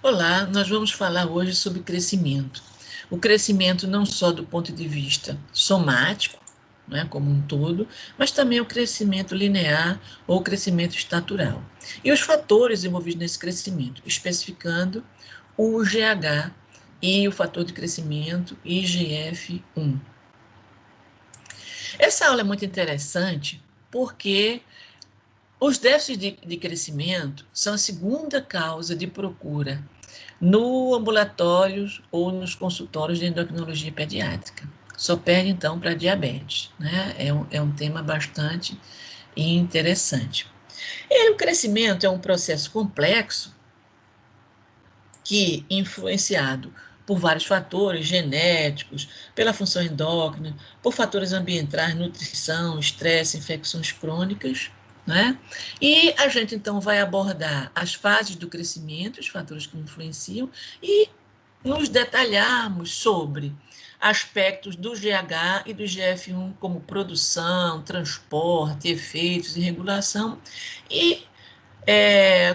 Olá, nós vamos falar hoje sobre crescimento. O crescimento não só do ponto de vista somático, né, como um todo, mas também o crescimento linear ou crescimento estatural. E os fatores envolvidos nesse crescimento, especificando o GH e o fator de crescimento IGF-1. Essa aula é muito interessante porque os déficits de crescimento são a segunda causa de procura no ambulatório ou nos consultórios de endocrinologia pediátrica. Só perde, então, para diabetes, né? É um tema bastante interessante. E o crescimento é um processo complexo que, influenciado por vários fatores genéticos, pela função endócrina, por fatores ambientais, nutrição, estresse, infecções crônicas, né? E a gente, então, vai abordar as fases do crescimento, os fatores que influenciam, e nos detalharmos sobre aspectos do GH e do GF1, como produção, transporte, efeitos e regulação, e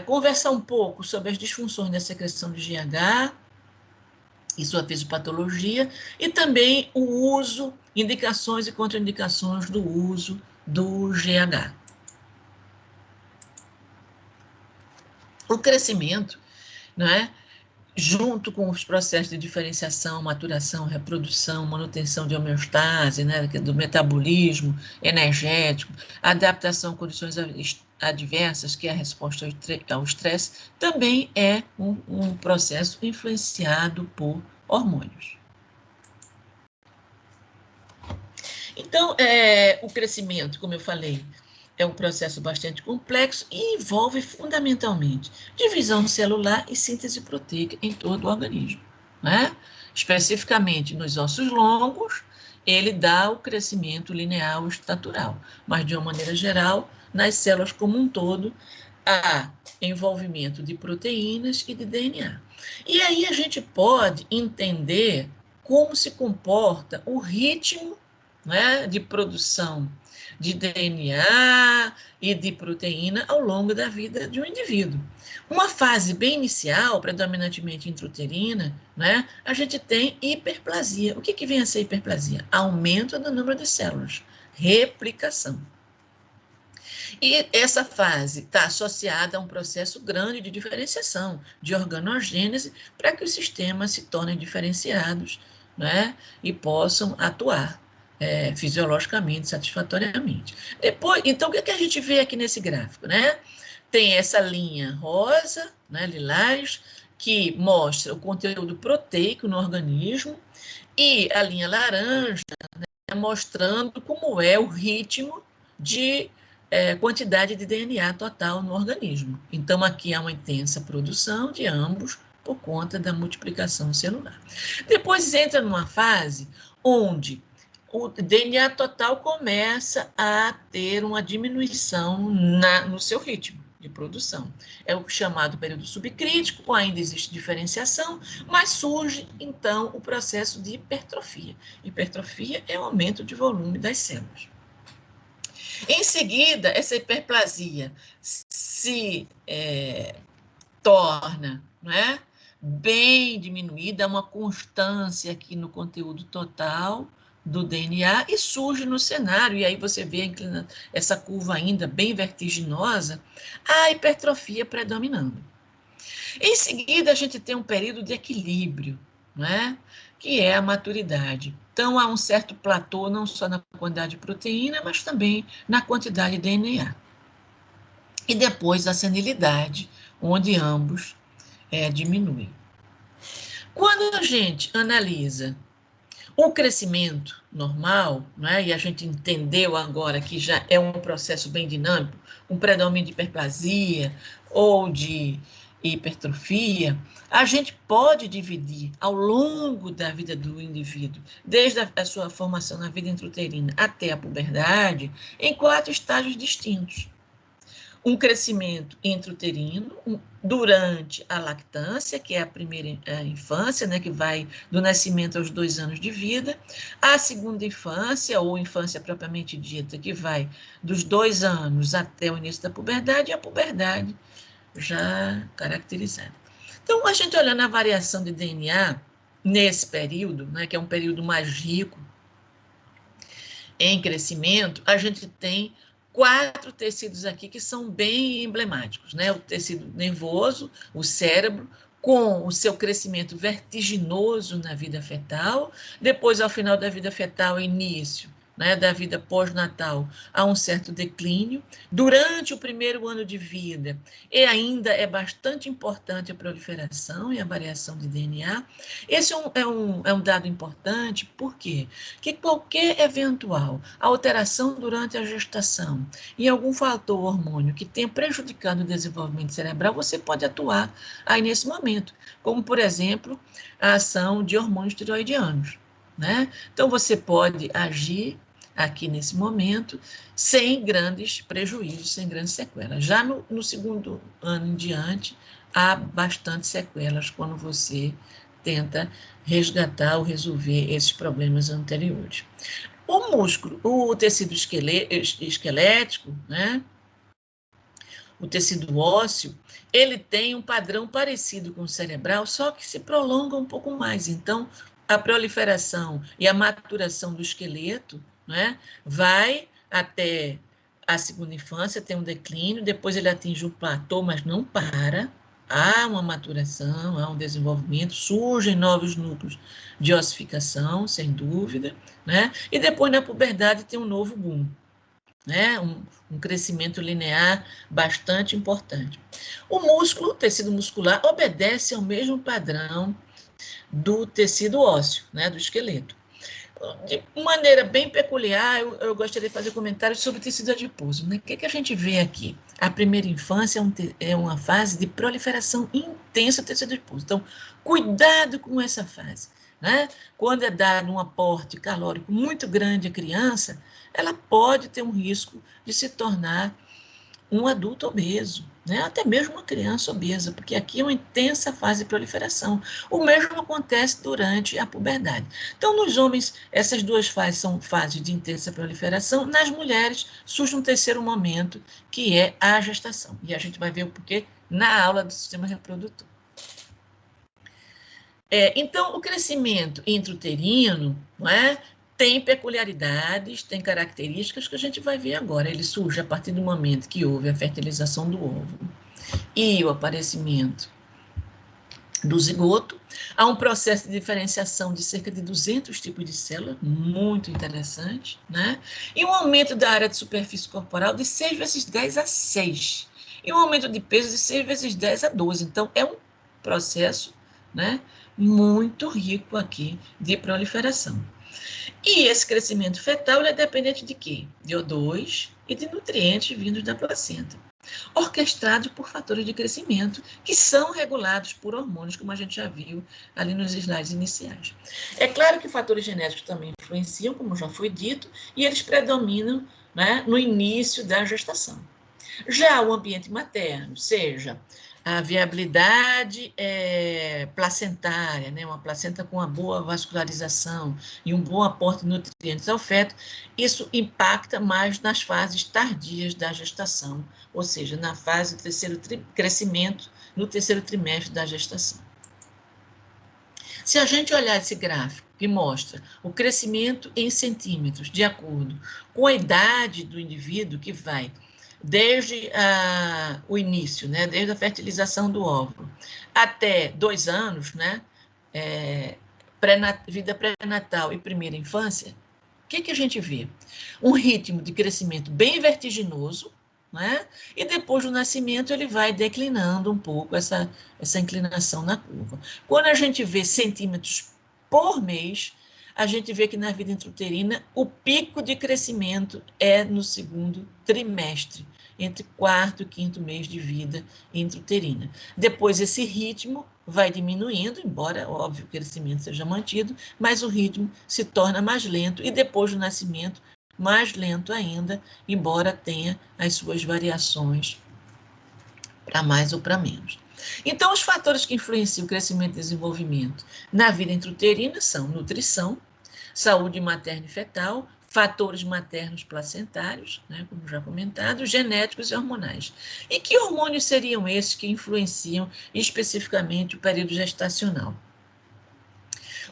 conversar um pouco sobre as disfunções da secreção de GH e sua fisiopatologia, e também o uso, indicações e contraindicações do uso do GH. O crescimento, não é? Junto com os processos de diferenciação, maturação, reprodução, manutenção de homeostase, né, do metabolismo energético, adaptação a condições adversas, que é a resposta ao estresse, também é um processo influenciado por hormônios. Então, o crescimento, como eu falei, é um processo bastante complexo e envolve fundamentalmente divisão celular e síntese proteica em todo o organismo, né? Especificamente nos ossos longos, ele dá o crescimento linear ou estatural, mas de uma maneira geral, nas células como um todo, há envolvimento de proteínas e de DNA. E aí a gente pode entender como se comporta o ritmo, né, de produção de DNA e de proteína ao longo da vida de um indivíduo. Uma fase bem inicial, predominantemente intrauterina, né, a gente tem hiperplasia. O que vem a ser hiperplasia? Aumento do número de células, replicação. E essa fase está associada a um processo grande de diferenciação, de organogênese, para que os sistemas se tornem diferenciados, né, e possam atuar fisiologicamente, satisfatoriamente. Depois, então, o que a gente vê aqui nesse gráfico, né? Tem essa linha rosa, né, lilás, que mostra o conteúdo proteico no organismo, e a linha laranja, né, mostrando como é o ritmo de quantidade de DNA total no organismo. Então, aqui há uma intensa produção de ambos por conta da multiplicação celular. Depois entra numa fase onde o DNA total começa a ter uma diminuição no seu ritmo de produção. É o chamado período subcrítico, ainda existe diferenciação, mas surge, então, o processo de hipertrofia. Hipertrofia é o aumento de volume das células. Em seguida, essa hiperplasia se torna, não é, bem diminuída, uma constância aqui no conteúdo total do DNA e surge no cenário, e aí você vê essa curva ainda bem vertiginosa, a hipertrofia predominando. Em seguida, a gente tem um período de equilíbrio, né, que é a maturidade. Então, há um certo platô, não só na quantidade de proteína, mas também na quantidade de DNA. E depois a senilidade, onde ambos diminuem. Quando a gente analisa o crescimento normal, né, e a gente entendeu agora que já é um processo bem dinâmico, um predomínio de hiperplasia ou de hipertrofia, a gente pode dividir ao longo da vida do indivíduo, desde a sua formação na vida intrauterina até a puberdade, em 4 estágios distintos. Um crescimento intrauterino durante a lactância, que é a primeira infância, né, que vai do nascimento aos 2 anos de vida, a segunda infância, ou infância propriamente dita, que vai dos 2 anos até o início da puberdade, e a puberdade já caracterizada. Então, a gente olhando a variação de DNA nesse período, né, que é um período mais rico em crescimento, a gente tem 4 tecidos aqui que são bem emblemáticos, né? O tecido nervoso, o cérebro, com o seu crescimento vertiginoso na vida fetal, depois, ao final da vida fetal, início, né, da vida pós-natal, há um certo declínio. Durante o primeiro ano de vida, e ainda é bastante importante a proliferação e a variação de DNA. Esse é um dado importante, por quê? Porque qualquer eventual alteração durante a gestação em algum fator hormônio que tenha prejudicado o desenvolvimento cerebral, você pode atuar aí nesse momento, como, por exemplo, a ação de hormônios tiroidianos, né? Então, você pode agir aqui nesse momento, sem grandes prejuízos, sem grandes sequelas. Já no segundo ano em diante, há bastante sequelas quando você tenta resgatar ou resolver esses problemas anteriores. O músculo, o tecido esquelético, né? O tecido ósseo, ele tem um padrão parecido com o cerebral, só que se prolonga um pouco mais. Então, a proliferação e a maturação do esqueleto, né, vai até a segunda infância, tem um declínio, depois ele atinge um platô, mas não para. Há uma maturação, há um desenvolvimento, surgem novos núcleos de ossificação, sem dúvida, né? E depois, na puberdade, tem um novo boom, né? Um crescimento linear bastante importante. O músculo, o tecido muscular, obedece ao mesmo padrão do tecido ósseo, né? Do esqueleto. De maneira bem peculiar, eu gostaria de fazer comentários sobre o tecido adiposo, né? O que a gente vê aqui? A primeira infância é uma fase de proliferação intensa do tecido adiposo. Então, cuidado com essa fase, né? Quando é dado um aporte calórico muito grande à criança, ela pode ter um risco de se tornar um adulto obeso, né? Até mesmo uma criança obesa, porque aqui é uma intensa fase de proliferação. O mesmo acontece durante a puberdade. Então, nos homens, essas duas fases são fases de intensa proliferação. Nas mulheres, surge um terceiro momento, que é a gestação. E a gente vai ver o porquê na aula do sistema reprodutor. Então, o crescimento intrauterino, não é? Tem peculiaridades, tem características que a gente vai ver agora. Ele surge a partir do momento que houve a fertilização do óvulo e o aparecimento do zigoto. Há um processo de diferenciação de cerca de 200 tipos de células, muito interessante, né? E um aumento da área de superfície corporal de 6 vezes 10 a 6. E um aumento de peso de 6 vezes 10 a 12. Então, é um processo, né, muito rico aqui de proliferação. E esse crescimento fetal é dependente de quê? De O2 e de nutrientes vindos da placenta, orquestrados por fatores de crescimento, que são regulados por hormônios, como a gente já viu ali nos slides iniciais. É claro que fatores genéticos também influenciam, como já foi dito, e eles predominam, né, no início da gestação. Já o ambiente materno, seja a viabilidade placentária, né, uma placenta com uma boa vascularização e um bom aporte de nutrientes ao feto, isso impacta mais nas fases tardias da gestação, ou seja, na fase do terceiro crescimento, no terceiro trimestre da gestação. Se a gente olhar esse gráfico que mostra o crescimento em centímetros, de acordo com a idade do indivíduo, que vai desde o início, né, desde a fertilização do óvulo, até 2 anos, né, vida pré-natal e primeira infância, o que a gente vê? Um ritmo de crescimento bem vertiginoso, né, e depois do nascimento ele vai declinando um pouco essa inclinação na curva. Quando a gente vê centímetros por mês, a gente vê que na vida intrauterina o pico de crescimento é no segundo trimestre, entre 4º e 5º mês de vida intrauterina. Depois esse ritmo vai diminuindo, embora, óbvio, o crescimento seja mantido, mas o ritmo se torna mais lento e depois do nascimento, mais lento ainda, embora tenha as suas variações para mais ou para menos. Então, os fatores que influenciam o crescimento e desenvolvimento na vida intrauterina são nutrição, saúde materna e fetal, fatores maternos placentários, né, como já comentado, genéticos e hormonais. E que hormônios seriam esses que influenciam especificamente o período gestacional?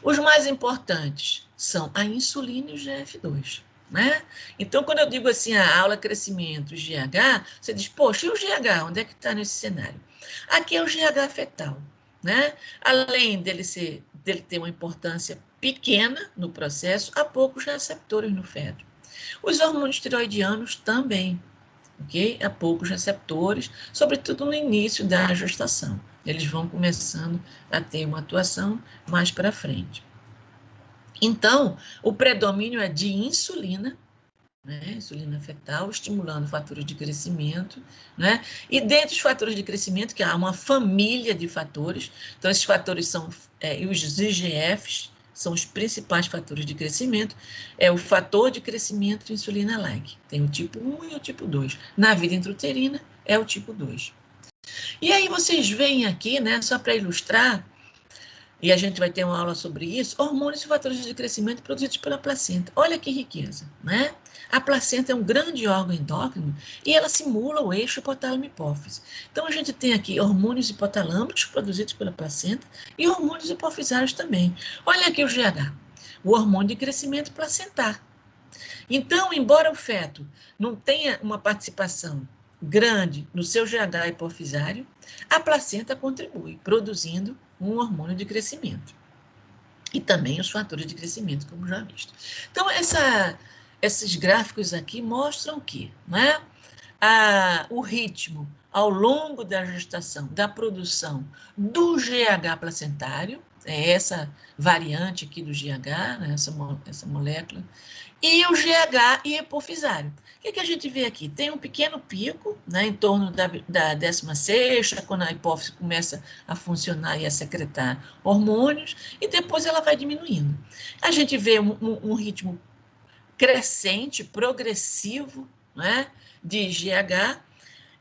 Os mais importantes são a insulina e o GF2. Né? Então, quando eu digo assim, a aula crescimento, GH, você diz, poxa, e o GH, onde é que está nesse cenário? Aqui é o GH fetal, né? Além dele ter uma importância pequena no processo, há poucos receptores no feto. Os hormônios tiroidianos também, ok? Há poucos receptores, sobretudo no início da gestação. Eles vão começando a ter uma atuação mais para frente. Então, o predomínio é de insulina, né? Insulina fetal, estimulando fatores de crescimento, né? E dentre os fatores de crescimento, que há uma família de fatores, então esses fatores são, os IGFs, são os principais fatores de crescimento, é o fator de crescimento insulina-like, tem o tipo 1 e o tipo 2. Na vida intrauterina, é o tipo 2. E aí vocês veem aqui, né, só para ilustrar, e a gente vai ter uma aula sobre isso, hormônios e fatores de crescimento produzidos pela placenta. Olha que riqueza, né? A placenta é um grande órgão endócrino e ela simula o eixo hipotálamo-hipófise. Então, a gente tem aqui hormônios hipotalâmicos produzidos pela placenta e hormônios hipofisários também. Olha aqui o GH, o hormônio de crescimento placentar. Então, embora o feto não tenha uma participação grande no seu GH hipofisário, a placenta contribui, produzindo um hormônio de crescimento. E também os fatores de crescimento, como já visto. Então, esses gráficos aqui mostram que, né, o ritmo ao longo da gestação, da produção do GH placentário, é essa variante aqui do GH, né, essa molécula, e o GH e hipofisário. O que a gente vê aqui? Tem um pequeno pico, né, em torno da 16ª, quando a hipófise começa a funcionar e a secretar hormônios, e depois ela vai diminuindo. A gente vê um ritmo crescente, progressivo, né, de GH,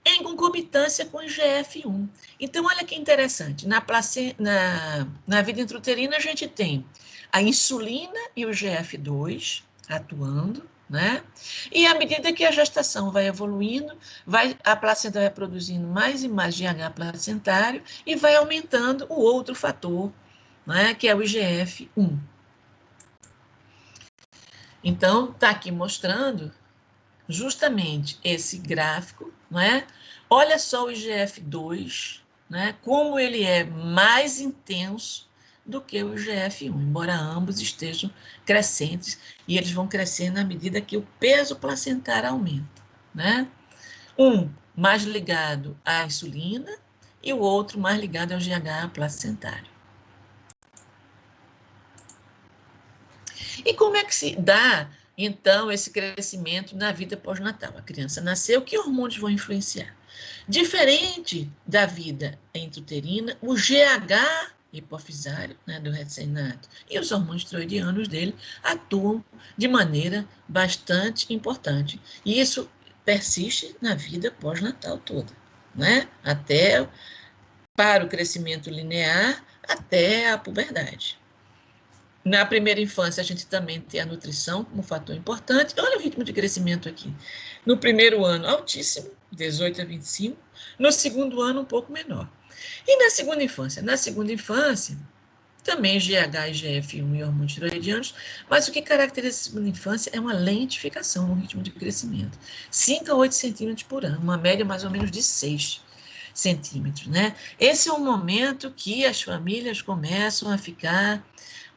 em concomitância com o GF1. Então, olha que interessante, na vida intrauterina a gente tem a insulina e o GF2 atuando, né? E à medida que a gestação vai evoluindo, a placenta vai produzindo mais e mais GH placentário e vai aumentando o outro fator, né, que é o IGF-1. Então, está aqui mostrando justamente esse gráfico, não é? Olha só o IGF-2, né? Como ele é mais intenso do que o IGF-1, embora ambos estejam crescentes, e eles vão crescendo à medida que o peso placentar aumenta, né? Um mais ligado à insulina e o outro mais ligado ao GH placentário. E como é que se dá, então, esse crescimento na vida pós-natal? A criança nasceu, que hormônios vão influenciar? Diferente da vida intrauterina, o GH hipofisário, né, do recém-nato, e os hormônios tiroidianos dele atuam de maneira bastante importante. E isso persiste na vida pós-natal toda, né? Até para o crescimento linear, até a puberdade. Na primeira infância, a gente também tem a nutrição como fator importante. Olha o ritmo de crescimento aqui. No primeiro ano, altíssimo, 18 a 25. No segundo ano, um pouco menor. E na segunda infância? Na segunda infância, também GH, IGF-1 e hormônios tiroidianos, mas o que caracteriza a segunda infância é uma lentificação no ritmo de crescimento. 5 a 8 centímetros por ano, uma média mais ou menos de 6 centímetros, né? Esse é um momento que as famílias começam a ficar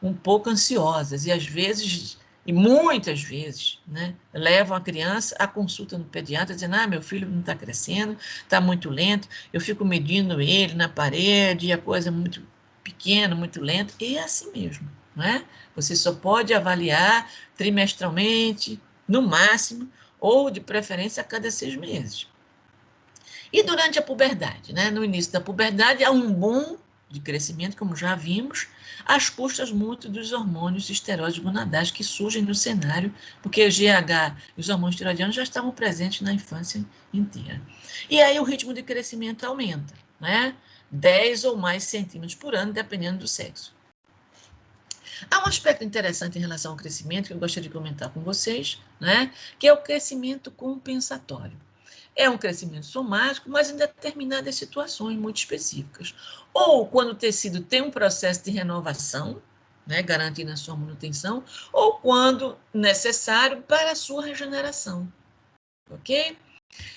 um pouco ansiosas e às vezes, e muitas vezes, né, levam a criança à consulta no pediatra dizendo, meu filho não está crescendo, está muito lento, eu fico medindo ele na parede, e a coisa é muito pequena, muito lenta, e é assim mesmo, né? Você só pode avaliar trimestralmente, no máximo, ou de preferência a cada 6 meses. E durante a puberdade, né? No início da puberdade, há um boom de crescimento, como já vimos, às custas muito dos hormônios esteroides gonadais que surgem no cenário, porque o GH e os hormônios esteroidianos já estavam presentes na infância inteira. E aí o ritmo de crescimento aumenta, né? 10 ou mais centímetros por ano, dependendo do sexo. Há um aspecto interessante em relação ao crescimento que eu gostaria de comentar com vocês, né? Que é o crescimento compensatório. É um crescimento somático, mas em determinadas situações muito específicas. Ou quando o tecido tem um processo de renovação, né, garantindo a sua manutenção, ou quando necessário para a sua regeneração. Ok?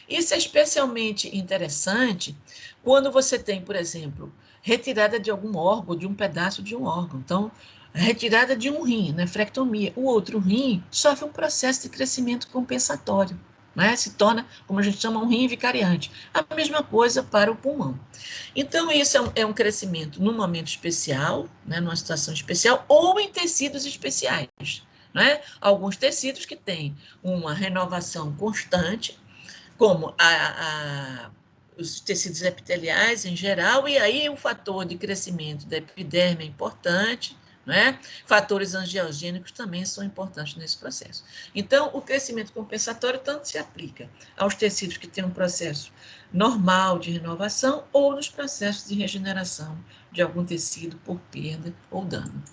Isso é especialmente interessante quando você tem, por exemplo, retirada de algum órgão, de um pedaço de um órgão. Então, retirada de um rim, nefrectomia. O outro rim sofre um processo de crescimento compensatório, né? Se torna, como a gente chama, um rim vicariante. A mesma coisa para o pulmão. Então, isso é um crescimento num momento especial, né? Numa situação especial, ou em tecidos especiais. Né? Alguns tecidos que têm uma renovação constante, como os tecidos epiteliais em geral, e aí o fator de crescimento da epiderme é importante, né? Fatores angiogênicos também são importantes nesse processo. Então, o crescimento compensatório tanto se aplica aos tecidos que têm um processo normal de renovação ou nos processos de regeneração de algum tecido por perda ou dano.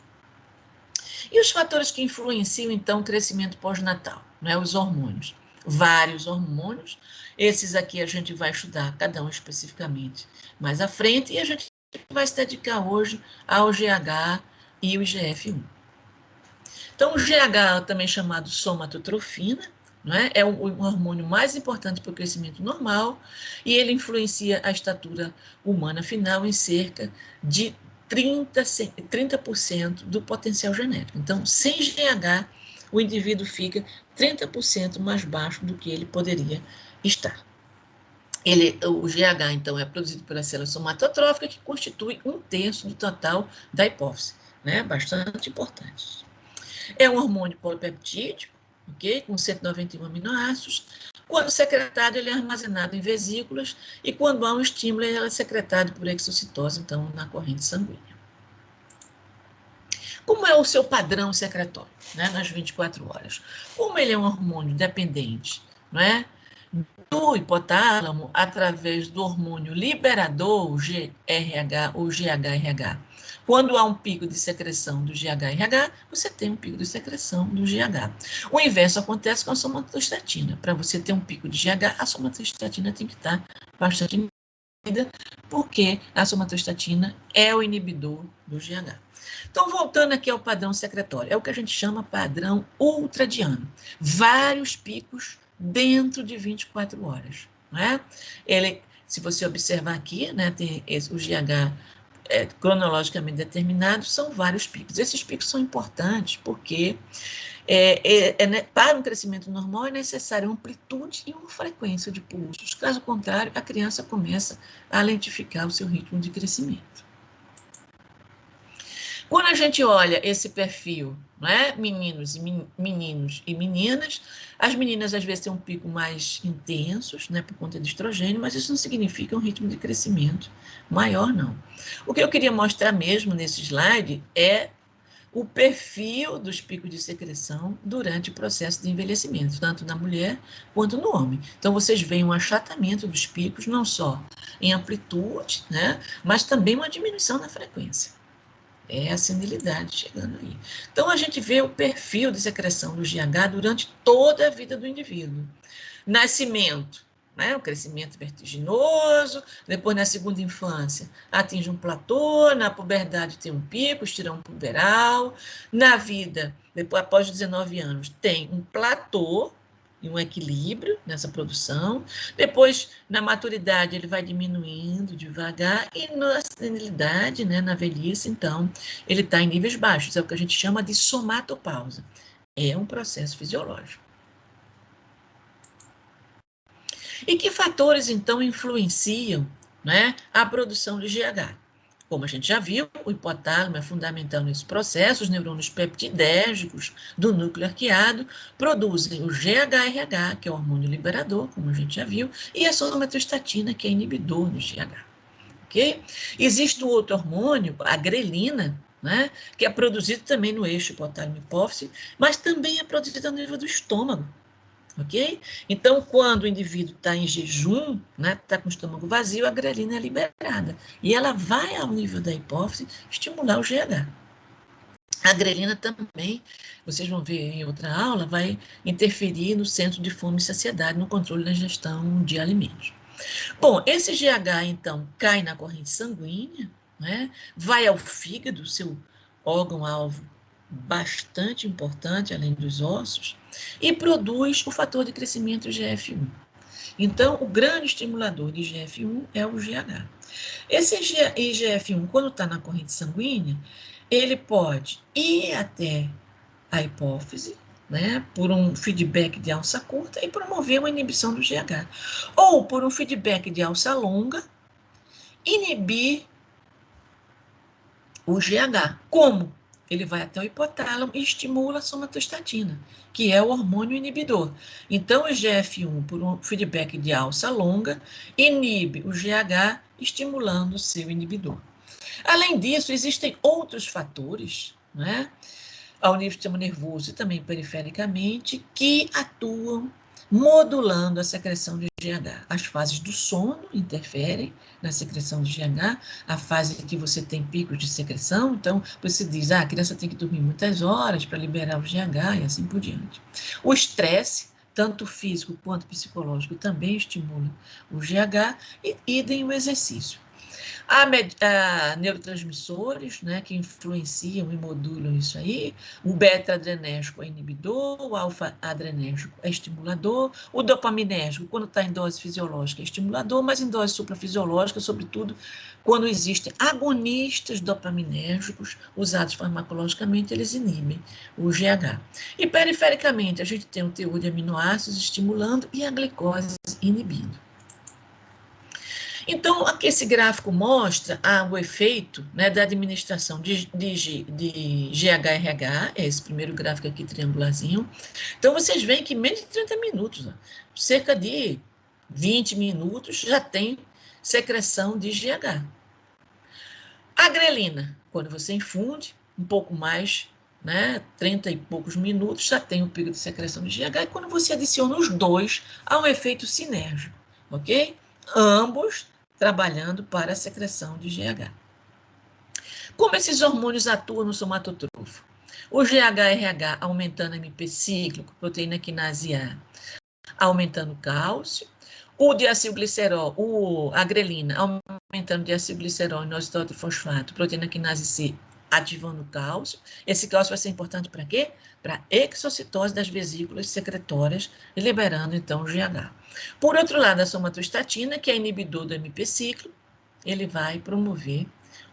E os fatores que influenciam, então, o crescimento pós-natal, né? Os hormônios. Vários hormônios, esses aqui a gente vai estudar cada um especificamente mais à frente, e a gente vai se dedicar hoje ao GH e o IGF-1. Então, o GH, também chamado somatotrofina, né? É o hormônio mais importante para o crescimento normal, e ele influencia a estatura humana final em cerca de 30% do potencial genético. Então, sem GH, o indivíduo fica 30% mais baixo do que ele poderia estar. O GH, então, é produzido pela célula somatotrófica, que constitui 1/3 do total da hipófise, né? Bastante importante. É um hormônio polipeptídico, ok? Com 191 aminoácidos. Quando secretado, ele é armazenado em vesículas, e quando há um estímulo, ele é secretado por exocitose, então, na corrente sanguínea. Como é o seu padrão secretório, né, nas 24 horas? Como ele é um hormônio dependente, não é, do hipotálamo, através do hormônio liberador, o GRH ou GHRH. Quando há um pico de secreção do GHRH, você tem um pico de secreção do GH. O inverso acontece com a somatostatina. Para você ter um pico de GH, a somatostatina tem que estar bastante inibida, porque a somatostatina é o inibidor do GH. Então, voltando aqui ao padrão secretório, é o que a gente chama padrão ultradiano. Vários picos dentro de 24 horas. Né? Ele, se você observar aqui, né, tem o GH cronologicamente determinado, são vários picos. Esses picos são importantes porque para um crescimento normal é necessário amplitude e uma frequência de pulsos. Caso contrário, a criança começa a lentificar o seu ritmo de crescimento. Quando a gente olha esse perfil, né, meninos e meninas, as meninas às vezes têm um pico mais intensos, né, por conta de estrogênio, mas isso não significa um ritmo de crescimento maior, não. O que eu queria mostrar mesmo nesse slide é o perfil dos picos de secreção durante o processo de envelhecimento, tanto na mulher quanto no homem. Então, vocês veem um achatamento dos picos, não só em amplitude, né, mas também uma diminuição na frequência. É a senilidade chegando aí. Então, a gente vê o perfil de secreção do GH durante toda a vida do indivíduo. Nascimento, né? O crescimento vertiginoso, depois na segunda infância atinge um platô, na puberdade tem um pico, estirão puberal, na vida, depois após 19 anos, tem um platô, e um equilíbrio nessa produção. Depois, na maturidade, ele vai diminuindo devagar, e na senilidade, né, na velhice, então, ele está em níveis baixos, é o que a gente chama de somatopausa. É um processo fisiológico. E que fatores, então, influenciam, né, a produção de GH? Como a gente já viu, o hipotálamo é fundamental nesse processo, os neurônios peptidérgicos do núcleo arqueado produzem o GHRH, que é o hormônio liberador, como a gente já viu, e a somatostatina, que é inibidor do GH. Okay? Existe outro hormônio, a grelina, né, que é produzido também no eixo hipotálamo-hipófise, mas também é produzido no nível do estômago. Ok? Então, quando o indivíduo está em jejum, né, está com o estômago vazio, a grelina é liberada. E ela vai ao nível da hipófise estimular o GH. A grelina também, vocês vão ver em outra aula, vai interferir no centro de fome e saciedade, no controle da ingestão de alimentos. Bom, esse GH, então, cai na corrente sanguínea, né? Vai ao fígado, seu órgão-alvo bastante importante, além dos ossos, e produz o fator de crescimento IGF-1. Então, o grande estimulador de IGF-1 é o GH. Esse IGF-1, quando está na corrente sanguínea, ele pode ir até a hipófise, né, por um feedback de alça curta e promover uma inibição do GH. Ou por um feedback de alça longa, inibir o GH. Como? Ele vai até o hipotálamo e estimula a somatostatina, que é o hormônio inibidor. Então, o IGF-1, por um feedback de alça longa, inibe o GH, estimulando o seu inibidor. Além disso, existem outros fatores, né, ao nível do sistema nervoso e também perifericamente, que atuam modulando a secreção de GH. As fases do sono interferem na secreção de GH, a fase em que você tem picos de secreção, então você diz, a criança tem que dormir muitas horas para liberar o GH e assim por diante. O estresse, tanto físico quanto psicológico, também estimula o GH e idem o exercício. Há neurotransmissores, né, que influenciam e modulam isso aí. O beta-adrenérgico é inibidor, o alfa-adrenérgico é estimulador, o dopaminérgico, quando está em dose fisiológica, é estimulador, mas em dose suprafisiológica, sobretudo quando existem agonistas dopaminérgicos usados farmacologicamente, eles inibem o GH. E perifericamente, a gente tem o teor de aminoácidos estimulando e a glicose inibindo. Então, aqui esse gráfico mostra o efeito, né, da administração de GHRH, é esse primeiro gráfico aqui, triangularzinho. Então, vocês veem que menos de 30 minutos, cerca de 20 minutos, já tem secreção de GH. A grelina, quando você infunde, um pouco mais, né, 30 e poucos minutos, já tem o pico de secreção de GH, e quando você adiciona os dois, há um efeito sinérgico, ok? Ambos trabalhando para a secreção de GH. Como esses hormônios atuam no somatotrofo? O GHRH aumentando a MP cíclico, proteína quinase A, aumentando o cálcio. O diacilglicerol, a grelina, aumentando o diacilglicerol, inositol fosfato, proteína quinase C, ativando o cálcio. Esse cálcio vai ser importante para quê? Para exocitose das vesículas secretórias, liberando, então, o GH. Por outro lado, a somatostatina, que é inibidor do MP ciclo, ele vai promover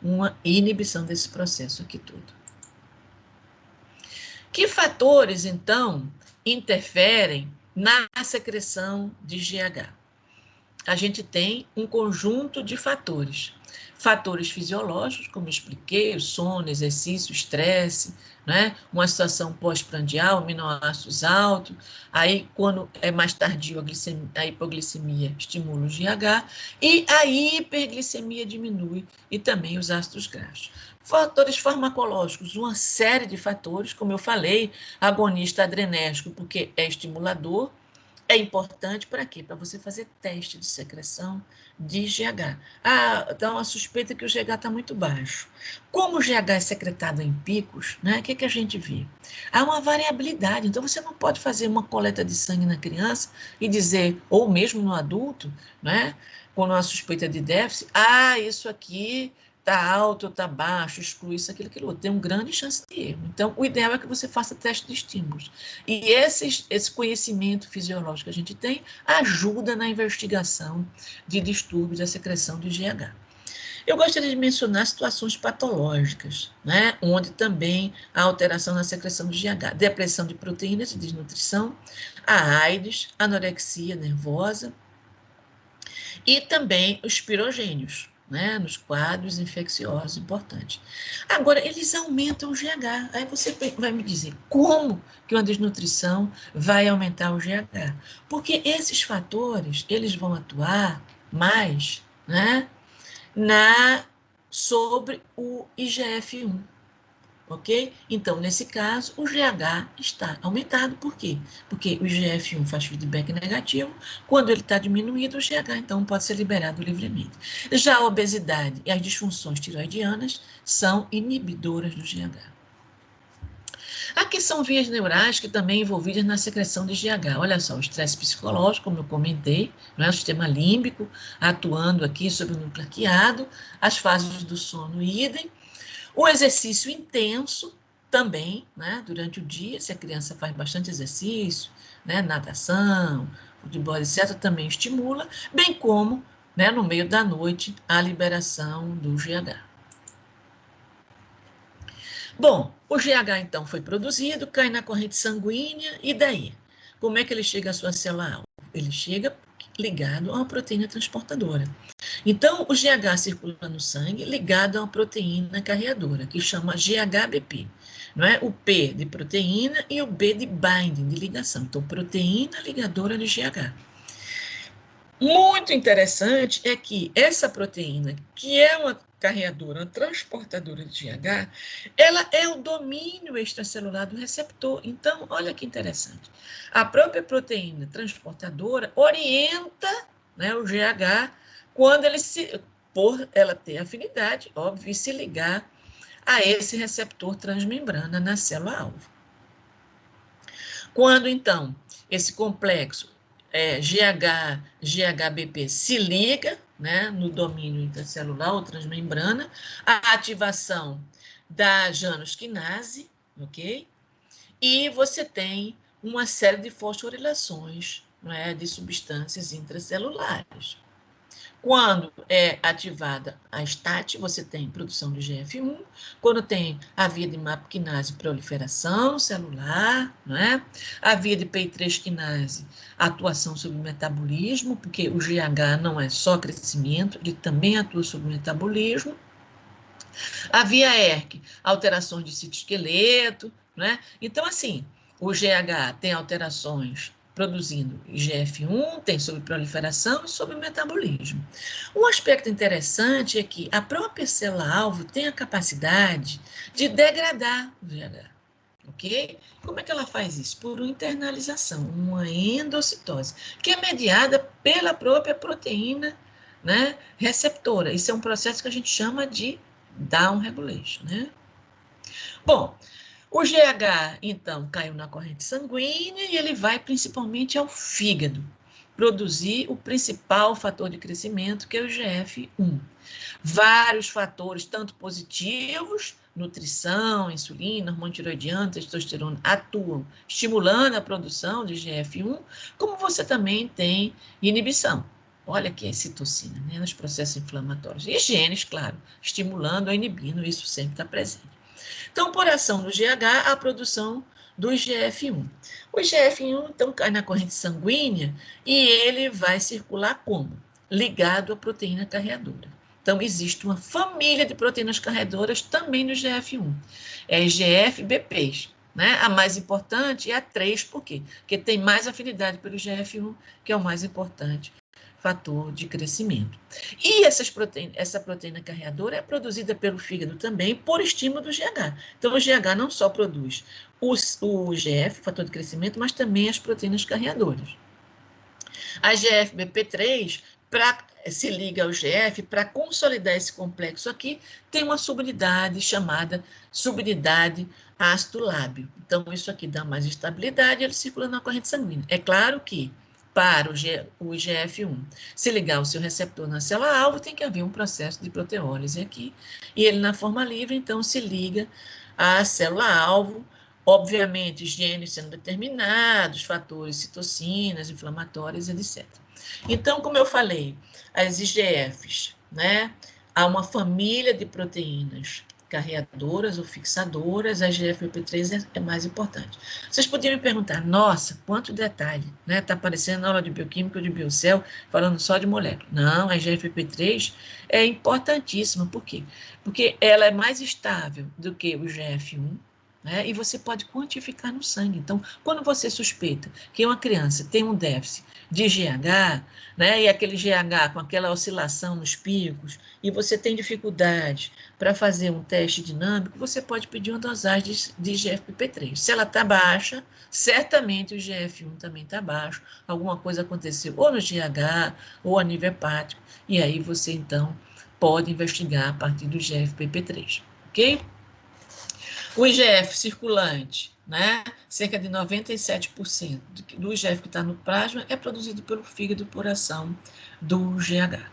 uma inibição desse processo aqui todo. Que fatores, então, interferem na secreção de GH? A gente tem um conjunto de fatores. Fatores fisiológicos, como eu expliquei, o sono, exercício, estresse, né? Uma situação pós-prandial, aminoácidos altos, aí quando é mais tardio a hipoglicemia estimula o GH e a hiperglicemia diminui e também os ácidos graxos. Fatores farmacológicos, uma série de fatores, como eu falei, agonista adrenérgico, porque é estimulador. É importante para quê? Para você fazer teste de secreção de GH. Dá uma suspeita que o GH está muito baixo. Como o GH é secretado em picos, né, o que a gente vê? Há uma variabilidade, então você não pode fazer uma coleta de sangue na criança e dizer, ou mesmo no adulto, né, quando há suspeita de déficit, isso aqui está alto, está baixo, exclui isso, aquilo outro. Tem uma grande chance de erro. Então, o ideal é que você faça teste de estímulos. E esse conhecimento fisiológico que a gente tem ajuda na investigação de distúrbios da secreção de GH. Eu gostaria de mencionar situações patológicas, né, onde também há alteração na secreção de GH. Depressão de proteínas e desnutrição, a AIDS, anorexia nervosa e também os pirogênios, né, nos quadros infecciosos importantes. Agora, eles aumentam o GH. Aí você vai me dizer, como que uma desnutrição vai aumentar o GH? Porque esses fatores, eles vão atuar mais, né, sobre o IGF-1. Ok? Então, nesse caso, o GH está aumentado. Por quê? Porque o IGF-1 faz feedback negativo. Quando ele está diminuído, o GH, então, pode ser liberado livremente. Já a obesidade e as disfunções tiroidianas são inibidoras do GH. Aqui são vias neurais que também envolvidas na secreção de GH. Olha só, o estresse psicológico, como eu comentei, né, o sistema límbico atuando aqui sobre o núcleo arqueado, as fases do sono idem, o exercício intenso também, né, durante o dia, se a criança faz bastante exercício, né, natação, futebol, etc., também estimula, bem como, né, no meio da noite, a liberação do GH. Bom, o GH, então, foi produzido, cai na corrente sanguínea, e daí? Como é que ele chega à sua célula-alvo? Ele chega ligado a uma proteína transportadora. Então, o GH circula no sangue ligado a uma proteína carreadora, que chama GHBP. Não é? O P de proteína e o B de binding, de ligação. Então, proteína ligadora de GH. Muito interessante é que essa proteína, que é uma carreadora, uma transportadora de GH, ela é o domínio extracelular do receptor. Então, olha que interessante. A própria proteína transportadora orienta, né, o GH quando ele por ela ter afinidade, óbvio, e se ligar a esse receptor transmembrana na célula-alvo. Quando, então, esse complexo GH-GHBP se liga, né, no domínio intracelular ou transmembrana, a ativação da Janus-quinase, ok? E você tem uma série de fosforilações, né, de substâncias intracelulares. Quando é ativada a STAT, você tem produção de GF1. Quando tem a via de MAP-quinase, proliferação celular, não é? A via de PI3-quinase, atuação sobre o metabolismo, porque o GH não é só crescimento, ele também atua sobre o metabolismo. A via ERK, alterações de citoesqueleto, né? Então, assim, o GH tem alterações produzindo IGF-1, tem sobre proliferação e sobre metabolismo. Um aspecto interessante é que a própria célula-alvo tem a capacidade de degradar o GH, ok? Como é que ela faz isso? Por uma internalização, uma endocitose, que é mediada pela própria proteína, né, receptora. Isso é um processo que a gente chama de down regulation, né? Bom, o GH, então, caiu na corrente sanguínea e ele vai principalmente ao fígado, produzir o principal fator de crescimento, que é o GF1. Vários fatores, tanto positivos, nutrição, insulina, hormônio tiroidiano, testosterona, atuam estimulando a produção de GF1, como você também tem inibição. Olha que é citocina, né, nos processos inflamatórios. E genes, claro, estimulando ou inibindo, isso sempre está presente. Então, por ação do GH, a produção do IGF-1. O IGF-1, então, cai na corrente sanguínea e ele vai circular como? Ligado à proteína carreadora. Então, existe uma família de proteínas carreadoras também no IGF-1. É IGF-BPs. Né? A mais importante é a 3, por quê? Porque tem mais afinidade pelo IGF-1, que é o mais importante fator de crescimento. E essa proteína carreadora é produzida pelo fígado também por estímulo do GH. Então, o GH não só produz o GF, fator de crescimento, mas também as proteínas carreadoras. A GFBP3, se liga ao GF, para consolidar esse complexo aqui, tem uma subunidade chamada subunidade ácido lábio. Então, isso aqui dá mais estabilidade e ele circula na corrente sanguínea. É claro que para o IGF-1 se ligar ao seu receptor na célula-alvo, tem que haver um processo de proteólise aqui. E ele, na forma livre, então, se liga à célula-alvo, obviamente, genes sendo determinados, fatores, citocinas, inflamatórias, etc. Então, como eu falei, as IGFs, né? Há uma família de proteínas carreadoras ou fixadoras, a GFP3 é mais importante. Vocês podiam me perguntar, nossa, quanto detalhe, né? Está aparecendo na aula de bioquímica ou de biocel, falando só de molécula. Não, a GFP3 é importantíssima, por quê? Porque ela é mais estável do que o GF1, né? E você pode quantificar no sangue. Então, quando você suspeita que uma criança tem um déficit de GH, né, e aquele GH com aquela oscilação nos picos, e você tem dificuldade para fazer um teste dinâmico, você pode pedir uma dosagem de GFP3. Se ela está baixa, certamente o GF1 também está baixo, alguma coisa aconteceu ou no GH ou a nível hepático, e aí você, então, pode investigar a partir do GFPP3, ok? O IGF circulante, né? Cerca de 97% do IGF que está no plasma é produzido pelo fígado por ação do GH.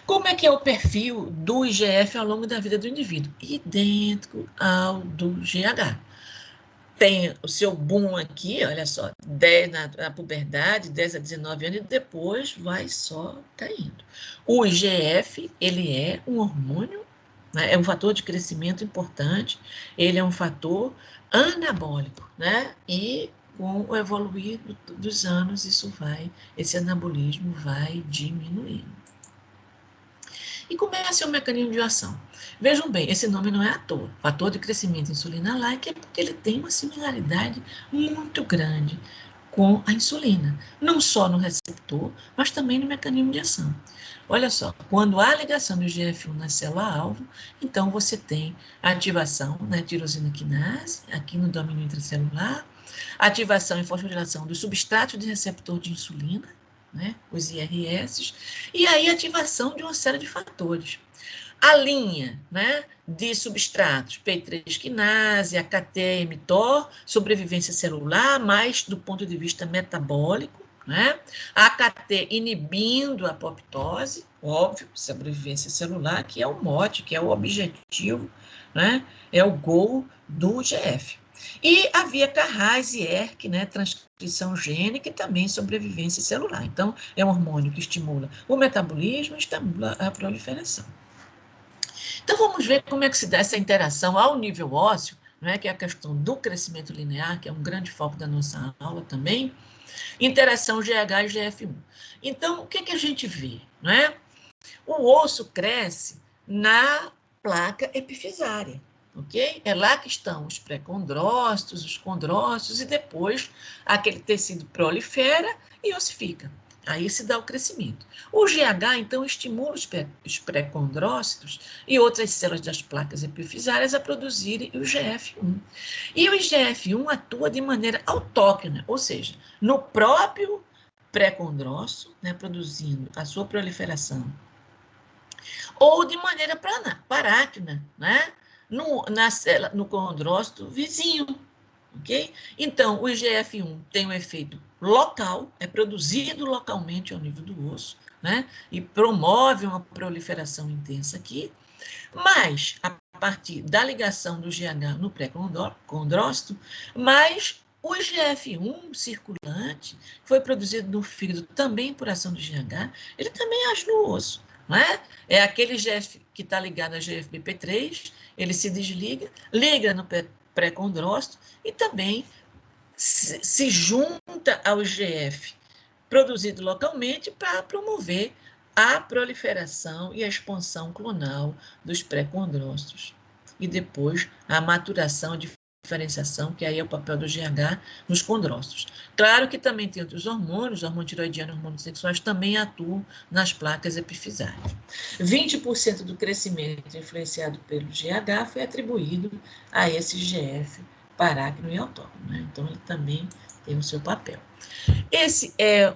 Como é que é o perfil do IGF ao longo da vida do indivíduo? Idêntico ao do GH. Tem o seu boom aqui, olha só, 10 na puberdade, 10 a 19 anos, e depois vai só caindo. O IGF, ele é um hormônio, né? É um fator de crescimento importante, ele é um fator anabólico, né? E com o evoluir dos anos, esse anabolismo vai diminuindo. E como é seu mecanismo de ação? Vejam bem, esse nome não é à toa. Fator de crescimento insulina-like é porque ele tem uma similaridade muito grande com a insulina, não só no receptor, mas também no mecanismo de ação. Olha só, quando há ligação do IGF-1 na célula-alvo, então você tem a ativação da tirosina quinase, aqui no domínio intracelular, ativação e fosforilação do substrato de receptor de insulina, né, os IRS, e aí ativação de uma série de fatores. A linha, né, de substratos, P3 quinase, AKT, mTOR, sobrevivência celular, mas do ponto de vista metabólico, né? A AKT inibindo a apoptose, óbvio, sobrevivência celular, que é o mote, que é o objetivo, né? É o goal do GF. E a via Carras e ERK, né, transcrição gênica e também sobrevivência celular. Então, é um hormônio que estimula o metabolismo e estimula a proliferação. Então, vamos ver como é que se dá essa interação ao nível ósseo, né, que é a questão do crescimento linear, que é um grande foco da nossa aula também, interação GH e GF1. Então, o que, que a gente vê? Né? O osso cresce na placa epifisária, ok? É lá que estão os pré-condrócitos, os condrócitos, e depois aquele tecido prolifera e ossifica. Aí se dá o crescimento. O GH, então, estimula os pré-condrócitos e outras células das placas epifisárias a produzirem o IGF-1. E o IGF-1 atua de maneira autóctona, ou seja, no próprio pré-condrócito, né, produzindo a sua proliferação, ou de maneira paráquina, né, no condrócito vizinho. Okay? Então, o IGF-1 tem um efeito local, é produzido localmente ao nível do osso, né? E promove uma proliferação intensa aqui, mas a partir da ligação do GH no pré-condrócito, mas o IGF-1 circulante foi produzido no fígado também por ação do GH, ele também age no osso. Não é? É aquele IGF que está ligado a GFBP3, ele se desliga, liga no pré-condrócito e também se junta ao IGF produzido localmente para promover a proliferação e a expansão clonal dos pré-condrócitos. E depois a maturação e diferenciação, que aí é o papel do GH nos condrócitos. Claro que também tem outros hormônios, hormônio tiroidiano e hormônios sexuais também atuam nas placas epifisárias. 20% do crescimento influenciado pelo GH foi atribuído a esse GF paráquino e autóctono, né? Então, ele também tem o seu papel. Esse é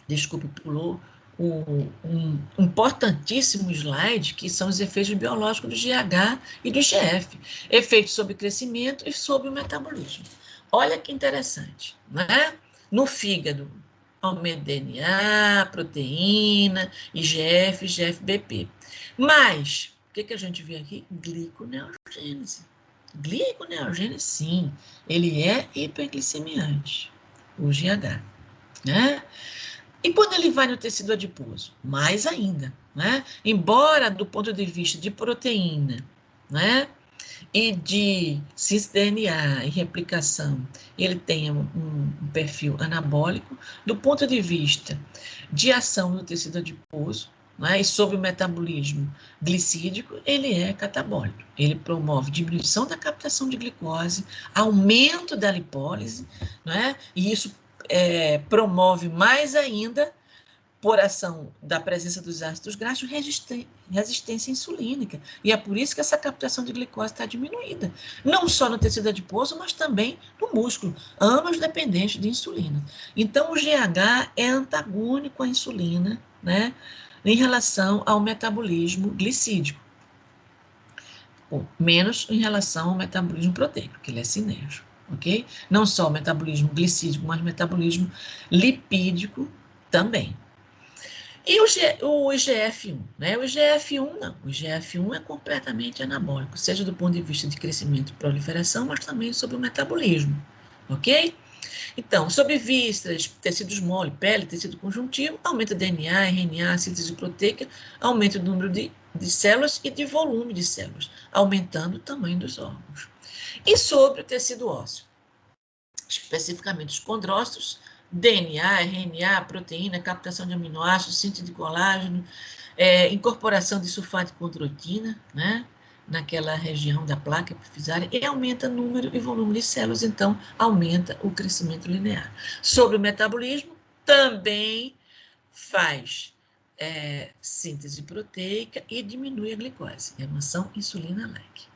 desculpe, pulou um importantíssimo slide, que são os efeitos biológicos do GH e do GF, efeitos sobre crescimento e sobre o metabolismo. Olha que interessante, né? No fígado, aumenta DNA, proteína, IGF, GFBP. Mas, o que a gente vê aqui? Gliconeogênese. Gliconeogênese, sim, ele é hiperglicemiante, o GH, né? E quando ele vai no tecido adiposo? Mais ainda, né? Embora do ponto de vista de proteína, né? E de cis-DNA e replicação, ele tenha um perfil anabólico, do ponto de vista de ação no tecido adiposo, né, e sobre o metabolismo glicídico, ele é catabólico. Ele promove diminuição da captação de glicose, aumento da lipólise, né, e isso promove mais ainda, por ação da presença dos ácidos graxos, resistência insulínica. E é por isso que essa captação de glicose está diminuída. Não só no tecido adiposo, mas também no músculo, ambos dependentes de insulina. Então, o GH é antagônico à insulina, né? em relação ao metabolismo glicídico, ou menos em relação ao metabolismo proteico, que ele é sinérgico, ok? Não só o metabolismo glicídico, mas o metabolismo lipídico também. E o IGF-1, né? O IGF-1 não, o IGF-1 é completamente anabólico, seja do ponto de vista de crescimento e proliferação, mas também sobre o metabolismo, ok? Então, sobre vísceras, tecidos mole, pele, tecido conjuntivo, aumenta DNA, RNA, síntese proteica, aumenta o número de células e de volume de células, aumentando o tamanho dos órgãos. E sobre o tecido ósseo, especificamente os condrócitos, DNA, RNA, proteína, captação de aminoácidos, síntese de colágeno, incorporação de sulfato de condroitina, né? Naquela região da placa epifisária, e aumenta o número e volume de células, então aumenta o crescimento linear. Sobre o metabolismo, também faz síntese proteica e diminui a glicose, emissão insulina-like.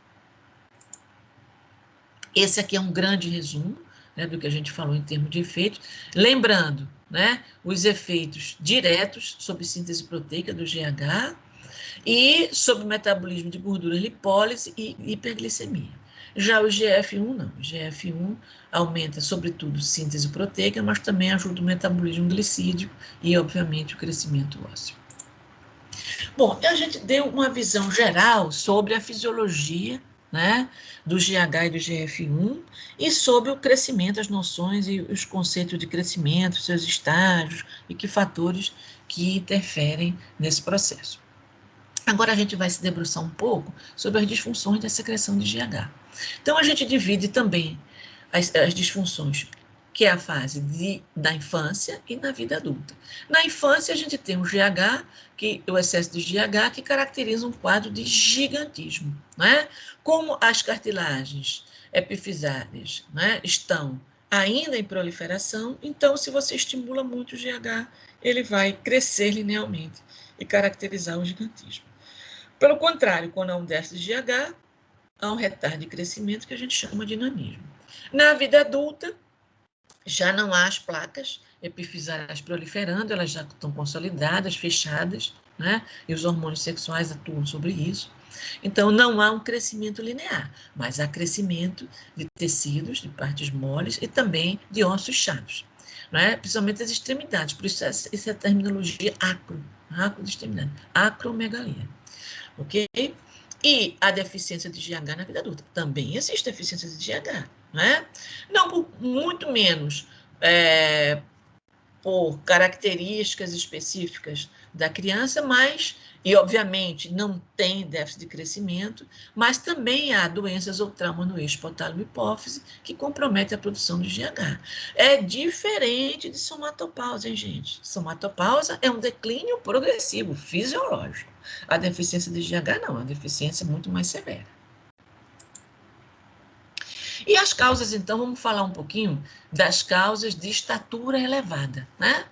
Esse aqui é um grande resumo, né, do que a gente falou em termos de efeitos. Lembrando, né, os efeitos diretos sobre síntese proteica do GH e sobre o metabolismo de gordura, lipólise e hiperglicemia. Já o GF1 não. O GF1 aumenta, sobretudo, síntese proteica, mas também ajuda o metabolismo glicídico e, obviamente, o crescimento ósseo. Bom, a gente deu uma visão geral sobre a fisiologia, né, do GH e do GF1 e sobre o crescimento, as noções e os conceitos de crescimento, seus estágios e que fatores que interferem nesse processo. Agora a gente vai se debruçar um pouco sobre as disfunções da secreção de GH. Então, a gente divide também as disfunções, que é a fase da infância e na vida adulta. Na infância, a gente tem o GH, o excesso de GH, que caracteriza um quadro de gigantismo, né? Como as cartilagens epifisárias, né, estão ainda em proliferação, então, se você estimula muito o GH, ele vai crescer linearmente e caracterizar o gigantismo. Pelo contrário, quando há um déficit de GH, há um retardo de crescimento que a gente chama de nanismo. Na vida adulta, já não há as placas epifisárias proliferando, elas já estão consolidadas, fechadas, né? E os hormônios sexuais atuam sobre isso. Então, não há um crescimento linear, mas há crescimento de tecidos, de partes moles e também de ossos chatos, né? Principalmente as extremidades, por isso essa é a terminologia acro de extremidade, acromegalia, ok? E a deficiência de GH na vida adulta. Também existe deficiência de GH, né? Não por muito menos por características específicas da criança, mas, e obviamente não tem déficit de crescimento, mas também há doenças ou trauma no eixo hipotálamo-hipófise que comprometem a produção de GH. É diferente de somatopausa, hein, gente? Somatopausa é um declínio progressivo, fisiológico. A deficiência de GH não, é uma deficiência muito mais severa. E as causas, então, vamos falar um pouquinho das causas de estatura elevada, né?